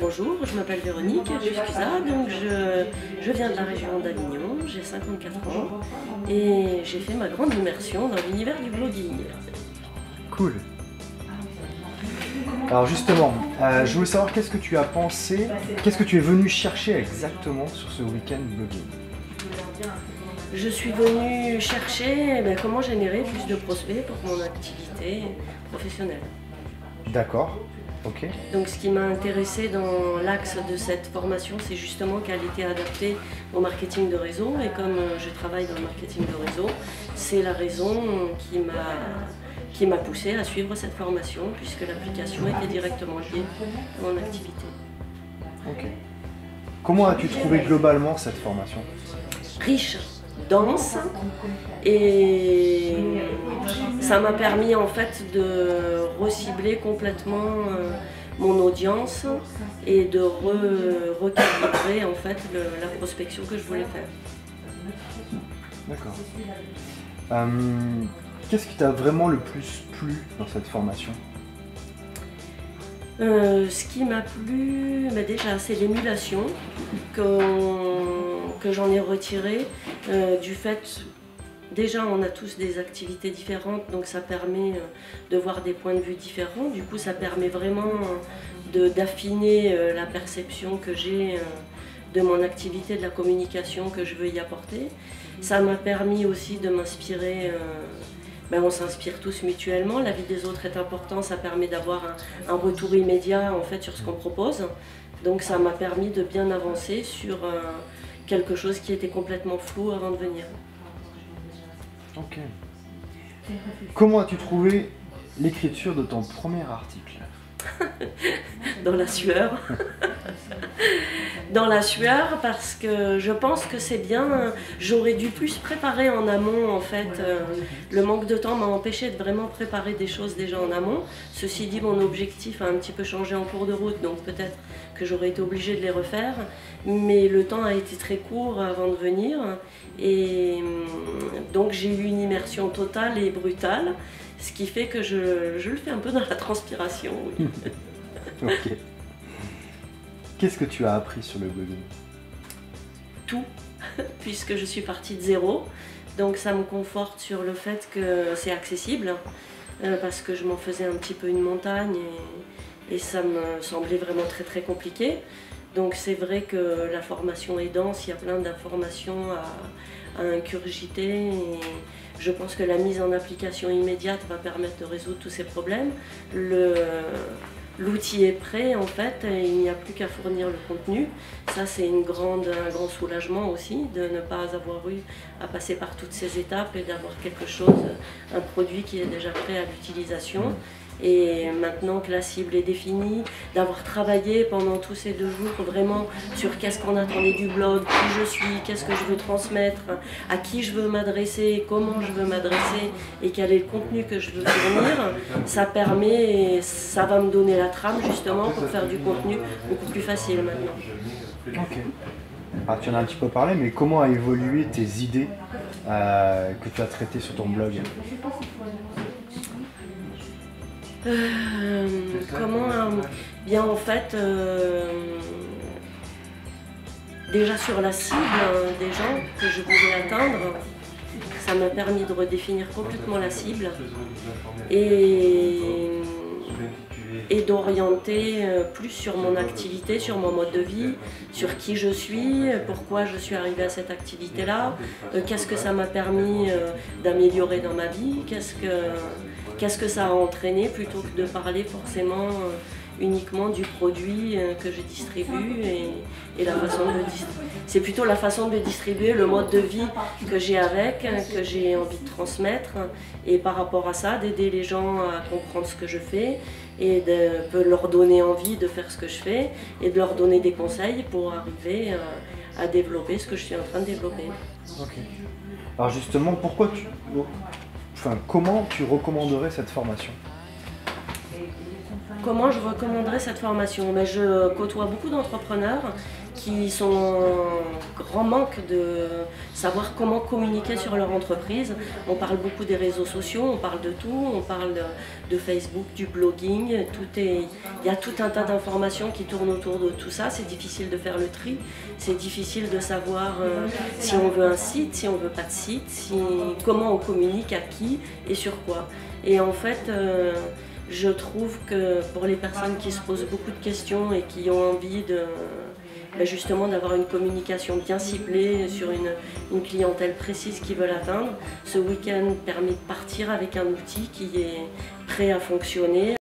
Bonjour, je m'appelle Véronique Juscusa, donc je viens de la région d'Avignon, j'ai 54 ans et j'ai fait ma grande immersion dans l'univers du blogging. Cool. Alors justement, je voulais savoir qu'est-ce que tu as pensé, qu'est-ce que tu es venu chercher exactement sur ce week-end blogging? Je suis venue chercher comment générer plus de prospects pour mon activité professionnelle. D'accord, ok. Donc ce qui m'a intéressé dans l'axe de cette formation, c'est justement qu'elle était adaptée au marketing de réseau. Et comme je travaille dans le marketing de réseau, c'est la raison qui m'a poussée à suivre cette formation, puisque l'application était directement liée à mon activité. Ok. Comment as-tu trouvé globalement cette formation? Riche, dense, et ça m'a permis en fait de recibler complètement mon audience et de recalibrer en fait la prospection que je voulais faire. D'accord. Qu'est-ce qui t'a vraiment le plus plu dans cette formation? Ce qui m'a plu, déjà, c'est l'émulation que j'en ai retirée du fait, déjà on a tous des activités différentes, donc ça permet de voir des points de vue différents. Du coup, ça permet vraiment d'affiner la perception que j'ai de mon activité, de la communication que je veux y apporter. Ça m'a permis aussi de m'inspirer. On s'inspire tous mutuellement, la vie des autres est importante, ça permet d'avoir un retour immédiat en fait sur ce qu'on propose. Donc ça m'a permis de bien avancer sur quelque chose qui était complètement flou avant de venir. Ok. Comment as-tu trouvé l'écriture de ton premier article? Dans la sueur. Dans la sueur, parce que je pense que c'est bien, j'aurais dû plus préparer en amont en fait. Le manque de temps m'a empêché de vraiment préparer des choses déjà en amont. Ceci dit, mon objectif a un petit peu changé en cours de route, donc peut-être que j'aurais été obligée de les refaire. Mais le temps a été très court avant de venir, et donc j'ai eu une immersion totale et brutale, ce qui fait que je le fais un peu dans la transpiration. Oui. Ok. Qu'est-ce que tu as appris sur le blogging? Tout, puisque je suis partie de zéro. Donc ça me conforte sur le fait que c'est accessible, parce que je m'en faisais un petit peu une montagne et ça me semblait vraiment très très compliqué. Donc c'est vrai que la formation est dense, il y a plein d'informations à ingurgiter. Et je pense que la mise en application immédiate va permettre de résoudre tous ces problèmes. L'outil est prêt en fait, et il n'y a plus qu'à fournir le contenu. Ça c'est un grand soulagement aussi, de ne pas avoir eu à passer par toutes ces étapes et d'avoir quelque chose, un produit qui est déjà prêt à l'utilisation. Et maintenant que la cible est définie, d'avoir travaillé pendant tous ces 2 jours vraiment sur qu'est-ce qu'on attendait du blog, qui je suis, qu'est-ce que je veux transmettre, à qui je veux m'adresser, comment je veux m'adresser et quel est le contenu que je veux fournir, ça permet, ça va me donner la trame justement pour faire du contenu beaucoup plus facile maintenant. Ok. Alors, tu en as un petit peu parlé, mais comment a évolué tes idées que tu as traitées sur ton blog? Bien en fait, déjà sur la cible des gens que je voulais atteindre, ça m'a permis de redéfinir complètement la cible et d'orienter plus sur mon activité, sur mon mode de vie, sur qui je suis, pourquoi je suis arrivée à cette activité-là, qu'est-ce que ça m'a permis d'améliorer dans ma vie, qu'est-ce que ça a entraîné, plutôt que de parler forcément uniquement du produit que je distribue et la façon de distribuer. C'est plutôt la façon de distribuer, le mode de vie que j'ai avec, que j'ai envie de transmettre, et par rapport à ça, d'aider les gens à comprendre ce que je fais et de leur donner envie de faire ce que je fais et de leur donner des conseils pour arriver à développer ce que je suis en train de développer. Ok. Alors justement, comment tu recommanderais cette formation? Comment je recommanderais cette formation? Mais je côtoie beaucoup d'entrepreneurs qui sont en grand manque de savoir comment communiquer sur leur entreprise. On parle beaucoup des réseaux sociaux, on parle de tout, on parle de Facebook, du blogging, il y a tout un tas d'informations qui tournent autour de tout ça. C'est difficile de faire le tri, c'est difficile de savoir si on veut un site, si on veut pas de site, comment on communique, à qui et sur quoi. Et en fait, je trouve que pour les personnes qui se posent beaucoup de questions et qui ont envie justement d'avoir une communication bien ciblée sur une clientèle précise qu'ils veulent atteindre, ce week-end permet de partir avec un outil qui est prêt à fonctionner.